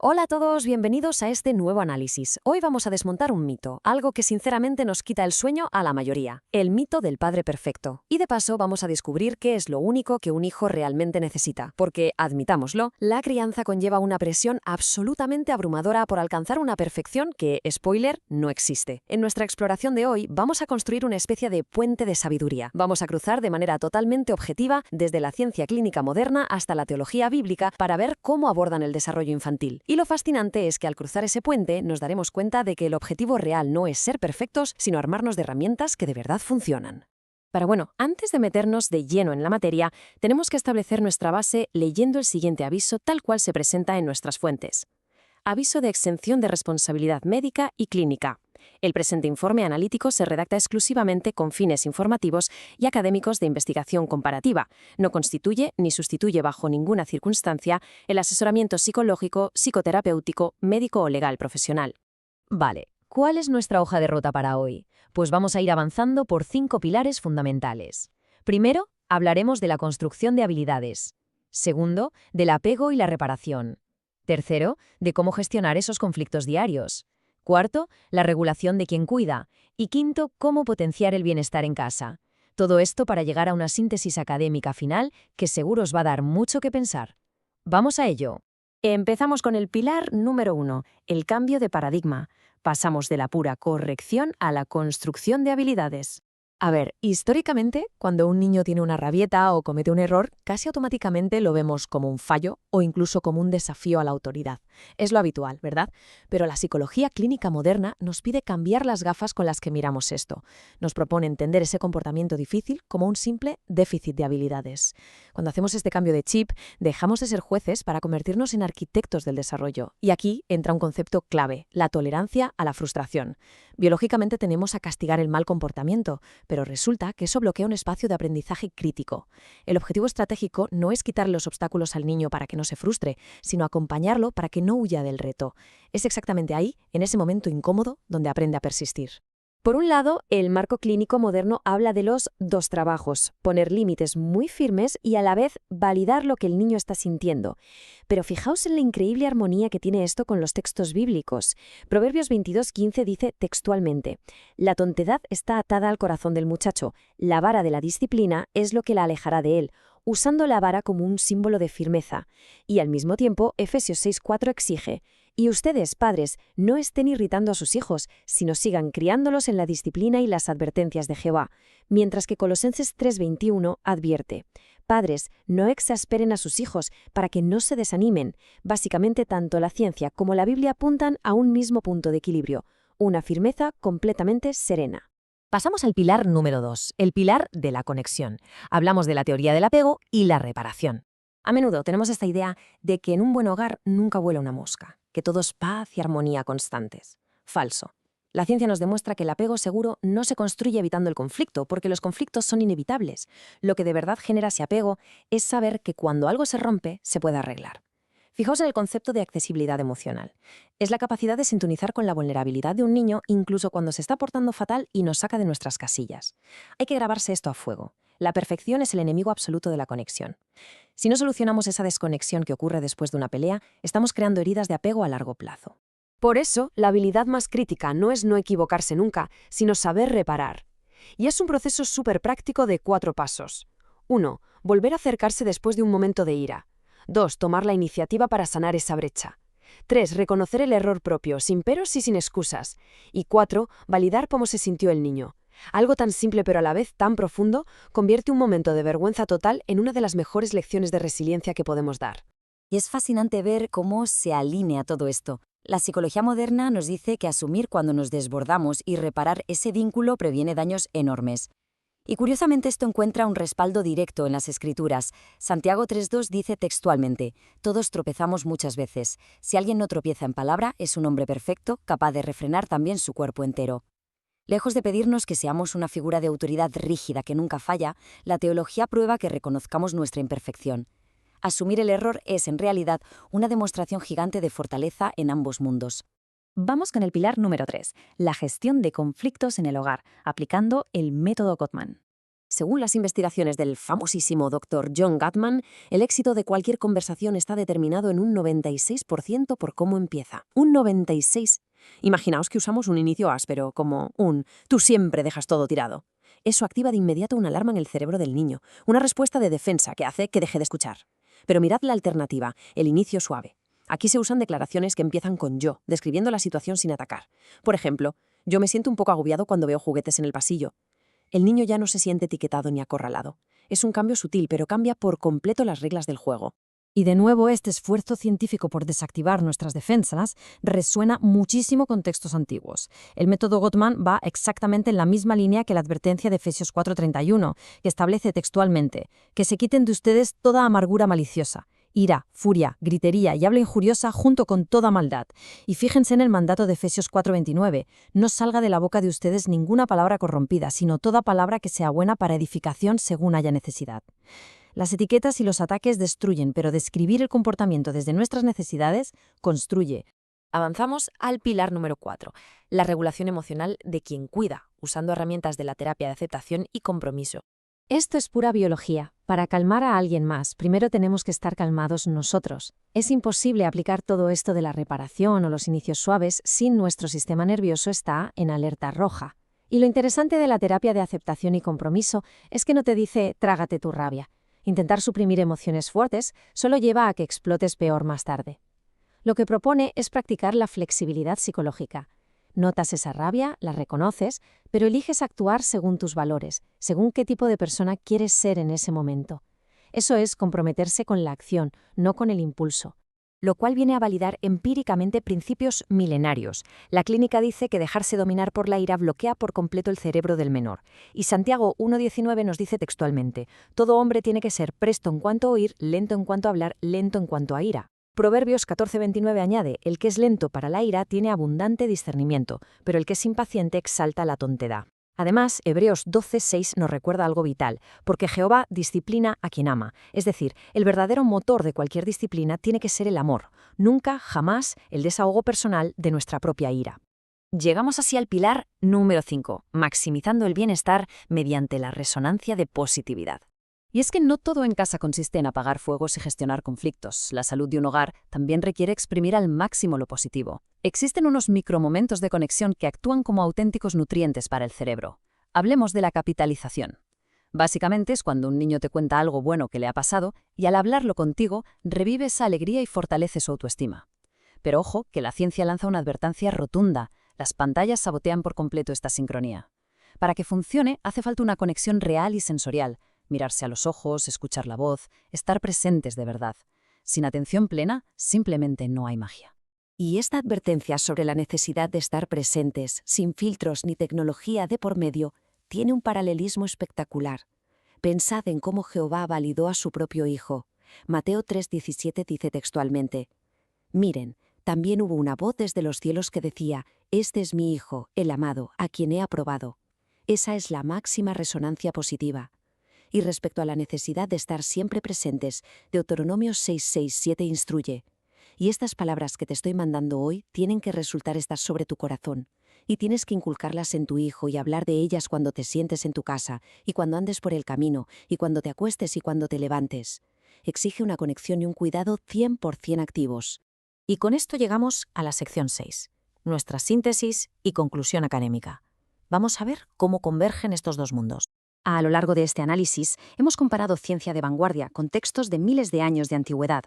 Hola a todos, bienvenidos a este nuevo análisis. Hoy vamos a desmontar un mito, algo que sinceramente nos quita el sueño a la mayoría, el mito del padre perfecto. Y de paso vamos a descubrir qué es lo único que un hijo realmente necesita, porque, admitámoslo, la crianza conlleva una presión absolutamente abrumadora por alcanzar una perfección que, spoiler, no existe. En nuestra exploración de hoy vamos a construir una especie de puente de sabiduría. Vamos a cruzar de manera totalmente objetiva desde la ciencia clínica moderna hasta la teología bíblica para ver cómo abordan el desarrollo infantil. Y lo fascinante es que al cruzar ese puente nos daremos cuenta de que el objetivo real no es ser perfectos, sino armarnos de herramientas que de verdad funcionan. Pero bueno, antes de meternos de lleno en la materia, tenemos que establecer nuestra base leyendo el siguiente aviso tal cual se presenta en nuestras fuentes. Aviso de exención de responsabilidad médica y clínica. El presente informe analítico se redacta exclusivamente con fines informativos y académicos de investigación comparativa. No constituye ni sustituye bajo ninguna circunstancia el asesoramiento psicológico, psicoterapéutico, médico o legal profesional. Vale, ¿cuál es nuestra hoja de ruta para hoy? Pues vamos a ir avanzando por 5 pilares fundamentales. Primero, hablaremos de la construcción de habilidades. Segundo, del apego y la reparación. Tercero, de cómo gestionar esos conflictos diarios. Cuarto, la regulación de quien cuida. Y quinto, cómo potenciar el bienestar en casa. Todo esto para llegar a una síntesis académica final que seguro os va a dar mucho que pensar. Vamos a ello. Empezamos con el pilar número 1, el cambio de paradigma. Pasamos de la pura corrección a la construcción de habilidades. A ver, históricamente, cuando un niño tiene una rabieta o comete un error, casi automáticamente lo vemos como un fallo o incluso como un desafío a la autoridad. Es lo habitual, ¿verdad? Pero la psicología clínica moderna nos pide cambiar las gafas con las que miramos esto. Nos propone entender ese comportamiento difícil como un simple déficit de habilidades. Cuando hacemos este cambio de chip, dejamos de ser jueces para convertirnos en arquitectos del desarrollo. Y aquí entra un concepto clave, la tolerancia a la frustración. Biológicamente tenemos a castigar el mal comportamiento, pero resulta que eso bloquea un espacio de aprendizaje crítico. El objetivo estratégico no es quitarle los obstáculos al niño para que no se frustre, sino acompañarlo para que no huya del reto. Es exactamente ahí, en ese momento incómodo, donde aprende a persistir. Por un lado, el marco clínico moderno habla de los dos trabajos, poner límites muy firmes y a la vez validar lo que el niño está sintiendo. Pero fijaos en la increíble armonía que tiene esto con los textos bíblicos. Proverbios 22:15 dice textualmente: «La tontedad está atada al corazón del muchacho, la vara de la disciplina es lo que la alejará de él», usando la vara como un símbolo de firmeza. Y al mismo tiempo, Efesios 6:4 exige: «Y ustedes, padres, no estén irritando a sus hijos, sino sigan criándolos en la disciplina y las advertencias de Jehová», mientras que Colosenses 3:21 advierte: «Padres, no exasperen a sus hijos para que no se desanimen». Básicamente, tanto la ciencia como la Biblia apuntan a un mismo punto de equilibrio, una firmeza completamente serena. Pasamos al pilar número 2, el pilar de la conexión. Hablamos de la teoría del apego y la reparación. A menudo tenemos esta idea de que en un buen hogar nunca vuela una mosca, que todo es paz y armonía constantes. Falso. La ciencia nos demuestra que el apego seguro no se construye evitando el conflicto, porque los conflictos son inevitables. Lo que de verdad genera ese apego es saber que cuando algo se rompe, se puede arreglar. Fijaos en el concepto de accesibilidad emocional. Es la capacidad de sintonizar con la vulnerabilidad de un niño incluso cuando se está portando fatal y nos saca de nuestras casillas. Hay que grabarse esto a fuego. La perfección es el enemigo absoluto de la conexión. Si no solucionamos esa desconexión que ocurre después de una pelea, estamos creando heridas de apego a largo plazo. Por eso, la habilidad más crítica no es no equivocarse nunca, sino saber reparar. Y es un proceso súper práctico de 4 pasos. 1. Volver a acercarse después de un momento de ira. 2. Tomar la iniciativa para sanar esa brecha. 3. Reconocer el error propio, sin peros y sin excusas. Y 4. Validar cómo se sintió el niño. Algo tan simple pero a la vez tan profundo convierte un momento de vergüenza total en una de las mejores lecciones de resiliencia que podemos dar. Y es fascinante ver cómo se alinea todo esto. La psicología moderna nos dice que asumir cuando nos desbordamos y reparar ese vínculo previene daños enormes. Y curiosamente esto encuentra un respaldo directo en las Escrituras. Santiago 3:2 dice textualmente: «Todos tropezamos muchas veces. Si alguien no tropieza en palabra, es un hombre perfecto, capaz de refrenar también su cuerpo entero». Lejos de pedirnos que seamos una figura de autoridad rígida que nunca falla, la teología prueba que reconozcamos nuestra imperfección. Asumir el error es, en realidad, una demostración gigante de fortaleza en ambos mundos. Vamos con el pilar número 3, la gestión de conflictos en el hogar, aplicando el método Gottman. Según las investigaciones del famosísimo Dr. John Gottman, el éxito de cualquier conversación está determinado en un 96% por cómo empieza. Un 96%. Imaginaos que usamos un inicio áspero, como un «tú siempre dejas todo tirado». Eso activa de inmediato una alarma en el cerebro del niño, una respuesta de defensa que hace que deje de escuchar. Pero mirad la alternativa, el inicio suave. Aquí se usan declaraciones que empiezan con yo, describiendo la situación sin atacar. Por ejemplo, yo me siento un poco agobiado cuando veo juguetes en el pasillo. El niño ya no se siente etiquetado ni acorralado. Es un cambio sutil, pero cambia por completo las reglas del juego. Y de nuevo, este esfuerzo científico por desactivar nuestras defensas resuena muchísimo con textos antiguos. El método Gottman va exactamente en la misma línea que la advertencia de Efesios 4:31, que establece textualmente que se quiten de ustedes toda amargura maliciosa, ira, furia, gritería y habla injuriosa junto con toda maldad. Y fíjense en el mandato de Efesios 4:29, no salga de la boca de ustedes ninguna palabra corrompida, sino toda palabra que sea buena para edificación según haya necesidad. Las etiquetas y los ataques destruyen, pero describir el comportamiento desde nuestras necesidades construye. Avanzamos al pilar número 4, la regulación emocional de quien cuida, usando herramientas de la terapia de aceptación y compromiso. Esto es pura biología. Para calmar a alguien más, primero tenemos que estar calmados nosotros. Es imposible aplicar todo esto de la reparación o los inicios suaves si nuestro sistema nervioso está en alerta roja. Y lo interesante de la terapia de aceptación y compromiso es que no te dice trágate tu rabia. Intentar suprimir emociones fuertes solo lleva a que explotes peor más tarde. Lo que propone es practicar la flexibilidad psicológica. Notas esa rabia, la reconoces, pero eliges actuar según tus valores, según qué tipo de persona quieres ser en ese momento. Eso es comprometerse con la acción, no con el impulso. Lo cual viene a validar empíricamente principios milenarios. La clínica dice que dejarse dominar por la ira bloquea por completo el cerebro del menor. Y Santiago 1:19 nos dice textualmente, todo hombre tiene que ser presto en cuanto a oír, lento en cuanto a hablar, lento en cuanto a ira. Proverbios 14:29 añade, el que es lento para la ira tiene abundante discernimiento, pero el que es impaciente exalta la tontedad. Además, Hebreos 12:6 nos recuerda algo vital, porque Jehová disciplina a quien ama. Es decir, el verdadero motor de cualquier disciplina tiene que ser el amor, nunca, jamás, el desahogo personal de nuestra propia ira. Llegamos así al pilar número 5, maximizando el bienestar mediante la resonancia de positividad. Y es que no todo en casa consiste en apagar fuegos y gestionar conflictos. La salud de un hogar también requiere exprimir al máximo lo positivo. Existen unos micromomentos de conexión que actúan como auténticos nutrientes para el cerebro. Hablemos de la capitalización. Básicamente es cuando un niño te cuenta algo bueno que le ha pasado y al hablarlo contigo revive esa alegría y fortalece su autoestima. Pero ojo, que la ciencia lanza una advertencia rotunda. Las pantallas sabotean por completo esta sincronía. Para que funcione hace falta una conexión real y sensorial. Mirarse a los ojos, escuchar la voz, estar presentes de verdad. Sin atención plena, simplemente no hay magia. Y esta advertencia sobre la necesidad de estar presentes, sin filtros ni tecnología de por medio, tiene un paralelismo espectacular. Pensad en cómo Jehová validó a su propio Hijo. Mateo 3:17 dice textualmente, «Miren, también hubo una voz desde los cielos que decía, este es mi Hijo, el amado, a quien he aprobado». Esa es la máxima resonancia positiva. Y respecto a la necesidad de estar siempre presentes, Deuteronomio 6:6-7 instruye, y estas palabras que te estoy mandando hoy tienen que resultar estas sobre tu corazón, y tienes que inculcarlas en tu hijo y hablar de ellas cuando te sientes en tu casa, y cuando andes por el camino, y cuando te acuestes y cuando te levantes. Exige una conexión y un cuidado 100% activos. Y con esto llegamos a la sección 6, nuestra síntesis y conclusión académica. Vamos a ver cómo convergen estos dos mundos. A lo largo de este análisis, hemos comparado ciencia de vanguardia con textos de miles de años de antigüedad.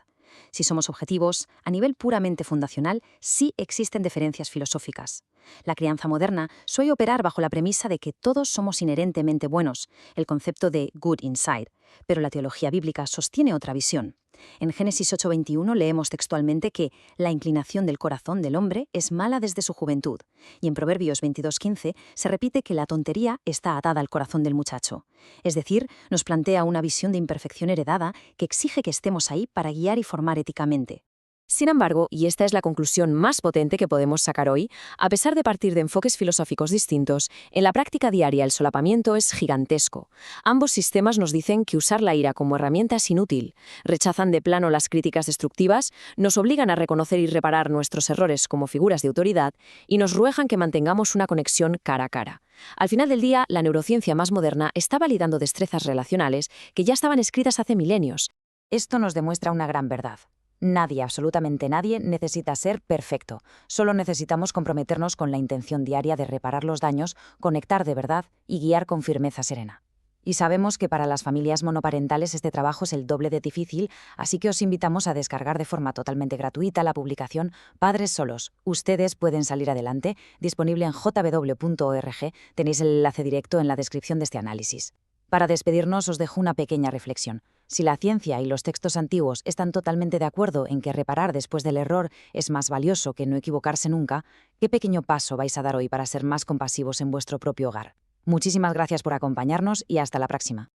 Si somos objetivos, a nivel puramente fundacional, sí existen diferencias filosóficas. La crianza moderna suele operar bajo la premisa de que todos somos inherentemente buenos, el concepto de good inside, pero la teología bíblica sostiene otra visión. En Génesis 8:21 leemos textualmente que la inclinación del corazón del hombre es mala desde su juventud, y en Proverbios 22:15 se repite que la tontería está atada al corazón del muchacho. Es decir, nos plantea una visión de imperfección heredada que exige que estemos ahí para guiar y formar éticamente. Sin embargo, y esta es la conclusión más potente que podemos sacar hoy, a pesar de partir de enfoques filosóficos distintos, en la práctica diaria el solapamiento es gigantesco. Ambos sistemas nos dicen que usar la ira como herramienta es inútil, rechazan de plano las críticas destructivas, nos obligan a reconocer y reparar nuestros errores como figuras de autoridad y nos ruegan que mantengamos una conexión cara a cara. Al final del día, la neurociencia más moderna está validando destrezas relacionales que ya estaban escritas hace milenios. Esto nos demuestra una gran verdad. Nadie, absolutamente nadie, necesita ser perfecto. Solo necesitamos comprometernos con la intención diaria de reparar los daños, conectar de verdad y guiar con firmeza serena. Y sabemos que para las familias monoparentales este trabajo es el doble de difícil, así que os invitamos a descargar de forma totalmente gratuita la publicación Padres Solos. Ustedes pueden salir adelante, disponible en jw.org. Tenéis el enlace directo en la descripción de este análisis. Para despedirnos os dejo una pequeña reflexión. Si la ciencia y los textos antiguos están totalmente de acuerdo en que reparar después del error es más valioso que no equivocarse nunca, ¿qué pequeño paso vais a dar hoy para ser más compasivos en vuestro propio hogar? Muchísimas gracias por acompañarnos y hasta la próxima.